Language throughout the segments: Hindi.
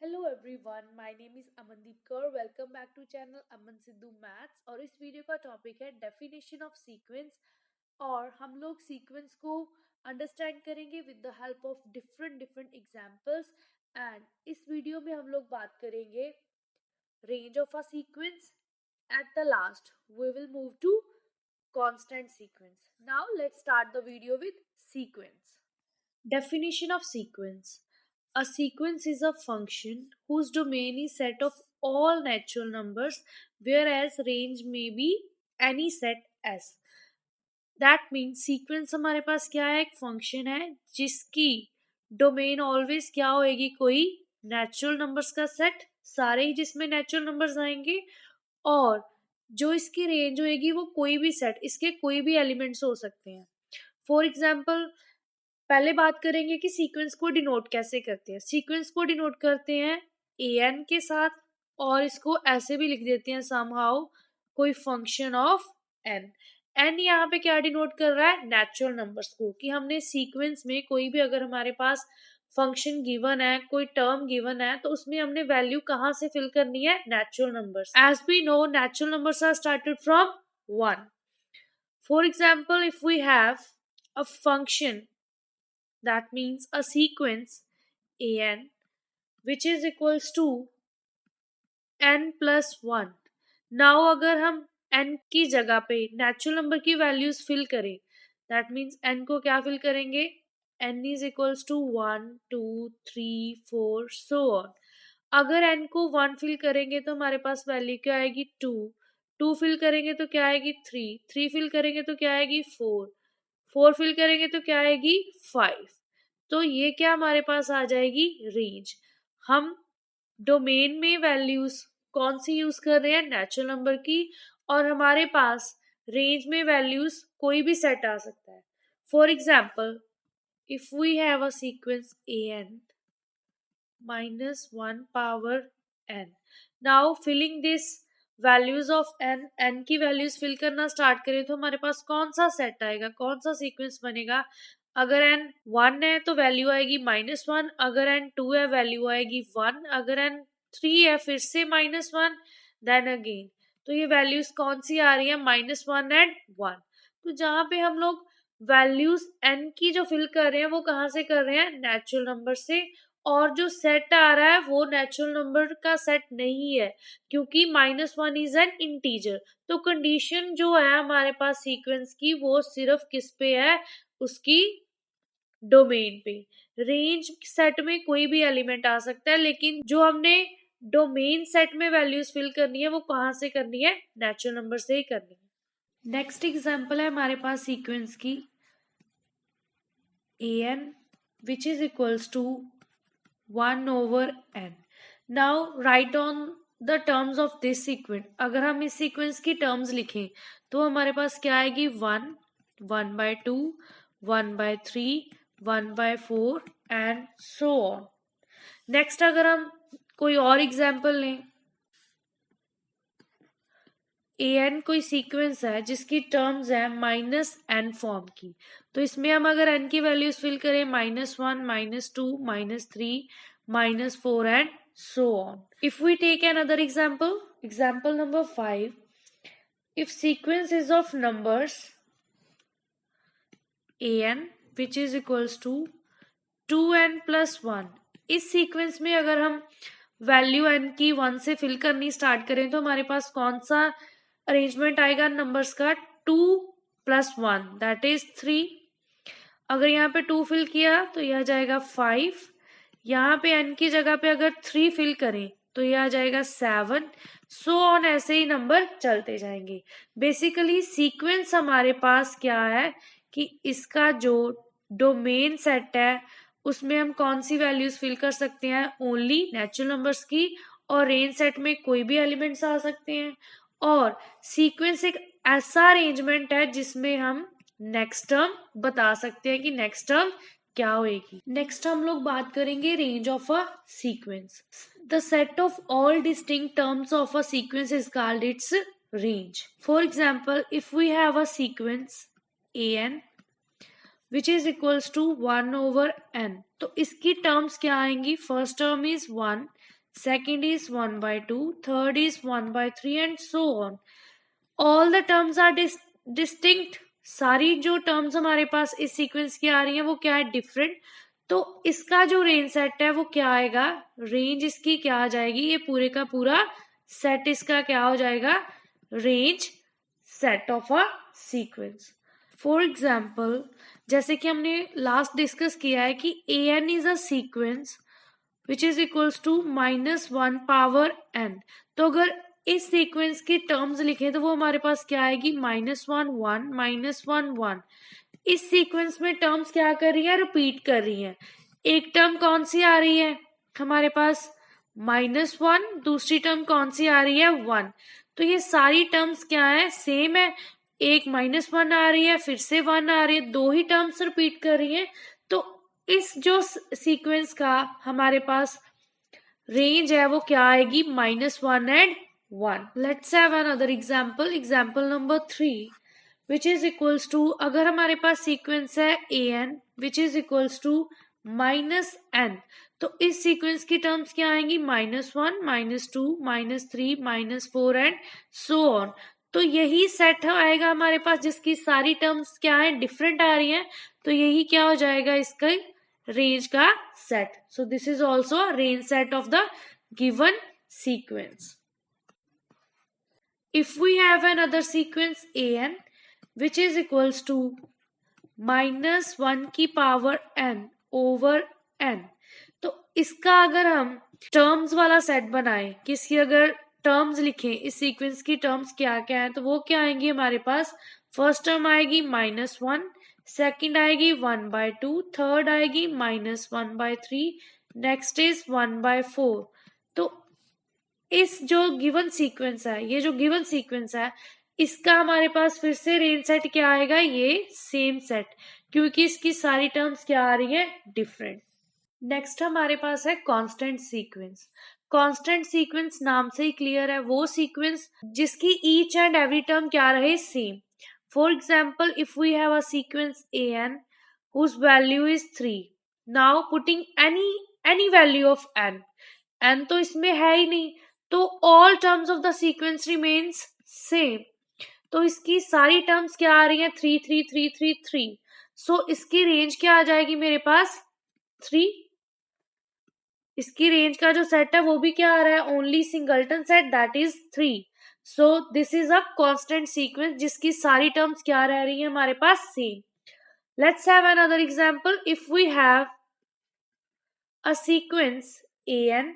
Hello everyone, my name is Amandeep Kaur. Welcome back to channel Aman Sidhu maths. और इस वीडियो का टॉपिक है डेफिनेशन ऑफ सीक्वेंस। और हम लोग सीक्वेंस को अंडरस्टैंड करेंगे with the help of different different examples. And इस वीडियो में हम लोग बात करेंगे range of a sequence. At the last we will move to constant sequence. Now let's start the video with sequence. Definition of sequence. A sequence is a function whose domain is set of all natural numbers, whereas range may be any set S. That means sequence हमारे पास क्या है, एक फंक्शन है जिसकी डोमेन ऑलवेज क्या होएगी, कोई नेचुरल नंबर्स का सेट, सारे ही जिसमें नेचुरल नंबर्स आएंगे, और जो इसकी रेंज होएगी वो कोई भी सेट, इसके कोई भी एलिमेंट्स हो सकते हैं. फॉर एग्जाम्पल, पहले बात करेंगे कि सीक्वेंस को डिनोट कैसे करते हैं. सीक्वेंस को डिनोट करते हैं an के साथ, और इसको ऐसे भी लिख देते हैं समहाउ कोई फंक्शन ऑफ n. n यहाँ पे क्या डिनोट कर रहा है, नेचुरल नंबर्स को, कि हमने सीक्वेंस में कोई भी अगर हमारे पास फंक्शन गिवन है, कोई टर्म गिवन है, तो उसमें हमने वैल्यू कहाँ से फिल करनी है, natural numbers. As we know natural numbers are started from 1. For example, if we have a function, that means a sequence an which is equals to n plus 1. now अगर हम n की जगह पे नेचुरल नंबर की वैल्यूज फिल करें, that means n को क्या फिल करेंगे, n is equals to 1 2 3 4 so on. अगर n को 1 फिल करेंगे तो हमारे पास वैल्यू क्या आएगी, 2. 2 फिल करेंगे तो क्या आएगी, 3. 3 फिल करेंगे तो क्या आएगी, 4. 4 फिल करेंगे तो क्या आएगी, 5. तो ये क्या हमारे पास आ जाएगी, रेंज. हम डोमेन में वैल्यूज कौन सी यूज कर रहे हैं, नेचुरल नंबर की, और हमारे पास रेंज में वैल्यूज कोई भी सेट आ सकता है. For example, if we have a sequence an -1 power n. Now filling this values of n की वैल्यूज फिल करना स्टार्ट करें तो हमारे पास कौन सा सेट आएगा, कौन सा सीक्वेंस बनेगा. अगर n 1 है तो वैल्यू आएगी -1, अगर n 2 है वैल्यू आएगी 1, अगर n 3 है फिर से -1, देन अगेन. तो ये वैल्यूज कौन सी आ रही है, -1 एंड 1. तो जहाँ पे हम लोग वैल्यूज n की जो फिल कर रहे हैं वो कहाँ से कर रहे हैं, नेचुरल नंबर से. और जो सेट आ रहा है वो नेचुरल नंबर का सेट नहीं है, क्योंकि -1 इज एन इंटीजर. तो कंडीशन जो है हमारे पास सीक्वेंस की, वो सिर्फ किस पे है, उसकी डोमेन पे. रेंज सेट में कोई भी एलिमेंट आ सकता है, लेकिन जो हमने डोमेन सेट में वैल्यूज फिल करनी है वो कहाँ से करनी है, नेचुरल नंबर से ही करनी है. नेक्स्ट एग्जांपल है हमारे पास सीक्वेंस की an which is equals to 1 over n. now write on the terms of this sequence. अगर हम इस सीक्वेंस की टर्म्स लिखें तो हमारे पास क्या आएगी, 1 1/2 1/3 1/4 एंड सो ऑन. नेक्स्ट अगर हम कोई और एग्जाम्पल लें, an कोई सीक्वेंस है जिसकी टर्म्स है -n फॉर्म की, तो इसमें हम अगर n की वैल्यूज फिल करें -1 -2 -3 -4 and so on. If we take another example, example number 5, if sequence is of numbers an which is equals to 2n plus 1. इस सीक्वेंस में अगर हम वैल्यू n की 1 से फिल करनी स्टार्ट करें तो हमारे पास कौन सा अरेंजमेंट आएगा नंबर्स का, 2 + 1 दैट इज 3. अगर यहाँ पे 2 फिल किया तो यह आ जाएगा 5. यहाँ पे n की जगह पे अगर 3 फिल करें तो यह आ जाएगा 7. सो ऑन, ऐसे ही नंबर चलते जाएंगे. बेसिकली सीक्वेंस हमारे पास क्या है कि इसका जो डोमेन सेट है उसमें हम कौन सी वैल्यूज फिल कर सकते हैं, ओनली नेचुरल नंबर्स की, और रेंज सेट में कोई भी एलिमेंट्स आ सकते हैं. और सीक्वेंस एक ऐसा अरेंजमेंट है जिसमें हम नेक्स्ट टर्म बता सकते हैं कि नेक्स्ट टर्म क्या होएगी. नेक्स्ट हम लोग बात करेंगे range of a sequence. The set of all distinct terms of a sequence is called its range. For example, if we have a sequence an which is equals to 1/n। तो इसकी टर्म्स क्या आएंगी? First term is 1, second is 1/2, third is 1/3 and so on. All the terms are distinct. सारी जो टर्म्स हमारे पास इस सीक्वेंस की आ रही है वो क्या है? डिफरेंट। तो इसका जो रेंज सेट है वो क्या आएगा? रेंज इसकी क्या आ जाएगी? ये पूरे का पूरा सेट इसका क्या हो जाएगा? Range set of a sequence. For example, जैसे कि हमने लास्ट डिस्कस किया है कि A N is a sequence which is equals to -1/n। तो अगर इस सीक्वेंस की टर्म्स लिखें तो वो हमारे पास क्या आएगी? -1 1 -1 1। इस सीक्वेंस में टर्म्स क्या कर रही है? रिपीट कर रही है। एक टर्म कौन सी आ रही है हमारे पास? -1। दूसरी टर्म कौन सी आ रही है? 1। तो ये सारी टर्म्स क्या है? सेम है। एक -1 आ रही है, फिर से 1 आ रही है, दो ही टर्म्स रिपीट कर रही है। तो इस जो सीक्वेंस का हमारे पास रेंज है वो क्या आएगी? -1 and 1। Let's have another example, example number 3, which is equals to, अगर हमारे पास सीक्वेंस है A N which is equals to -n। तो इस सीक्वेंस की टर्म्स क्या आएंगी? -1 -2 -3 -4 एंड सो ऑन। तो यही सेट आएगा हमारे पास जिसकी सारी टर्म्स क्या है? डिफरेंट आ रही हैं। तो यही क्या हो जाएगा? इसका रेंज का set. So this is also range set of the given sequence. If we have another sequence an which is equals to -1 की पावर n ओवर n, तो इसका अगर हम टर्म्स वाला सेट बनाएं, किसी अगर टर्म्स लिखें, इस सीक्वेंस की टर्म्स क्या क्या है, तो वो क्या आएंगी हमारे पास? फर्स्ट टर्म आएगी -1, सेकंड आएगी 1/2, थर्ड आएगी -1/3, नेक्स्ट इज 1/4। तो इस जो गिवन सीक्वेंस है, ये जो गिवन सीक्वेंस है, इसका हमारे पास फिर से रेंज सेट क्या आएगा? ये सेम सेट, क्योंकि इसकी सारी टर्म्स क्या आ रही है? डिफरेंट। नेक्स्ट हमारे पास है कांस्टेंट सीक्वेंस। कांस्टेंट सीक्वेंस नाम से ही क्लियर है, वो सीक्वेंस जिसकी ईच एंड एवरी टर्म क्या रहे? Same. For example, if we have a sequence A N whose value is 3, now putting any value of n तो इसमें है ही नहीं, तो all terms of the sequence remains same. तो इसकी सारी टर्म्स क्या आ रही है? 3 3 3 3 3। सो इसकी रेंज क्या आ जाएगी मेरे पास? 3। इसकी रेंज का जो सेट है वो भी क्या आ रहा है? Only singleton set, that is 3। So this is a constant sequence जिसकी सारी टर्म्स क्या रह रही है हमारे पास? Same. Let's have another example, if we have a sequence an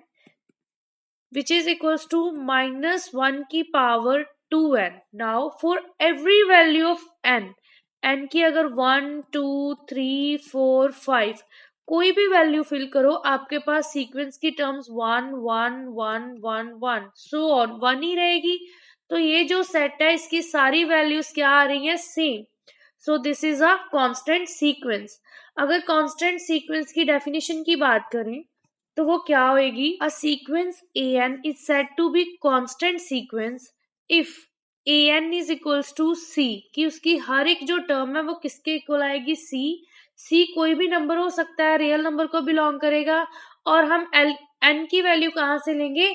which is equals to -1 की power 2n। Now for every value of n की अगर 1 2 3 4 5 कोई भी वैल्यू फिल करो, आपके पास सीक्वेंस की टर्म्स 1 1 1 1 1 सो ऑन 1 ही रहेगी। तो ये जो सेट है इसकी सारी वैल्यूज क्या आ रही है? Same. So this is a constant sequence. अगर कांस्टेंट सीक्वेंस की डेफिनेशन की बात करें तो वो क्या होएगी? A sequence A N is said to be constant sequence if A N is equals to C, कि उसकी हर एक जो टर्म है वो किसके इक्वल आएगी? सी। सी कोई भी नंबर हो सकता है, रियल नंबर को बिलोंग करेगा, और हम एल एन की वैल्यू कहाँ से लेंगे?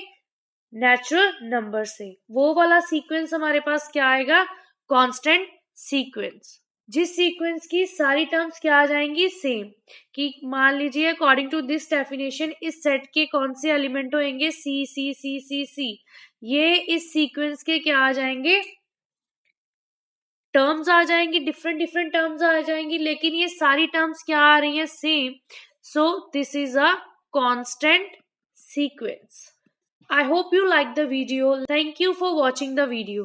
नेचुरल नंबर से। वो वाला सीक्वेंस हमारे पास क्या आएगा? Constant sequence. जिस सीक्वेंस की सारी टर्म्स क्या आ जाएंगी? सेम। कि मान लीजिए अकॉर्डिंग टू दिस डेफिनेशन इस सेट के कौन से एलिमेंट होंगे? सी सी सी सी सी। ये इस सीक्वेंस के क्या आ जाएंगे? टर्म्स आ जाएंगी, डिफरेंट डिफरेंट टर्म्स आ जाएंगी, लेकिन ये सारी टर्म्स क्या आ रही है? Same. So this is a constant sequence. I hope you liked the video. Thank you for watching the video.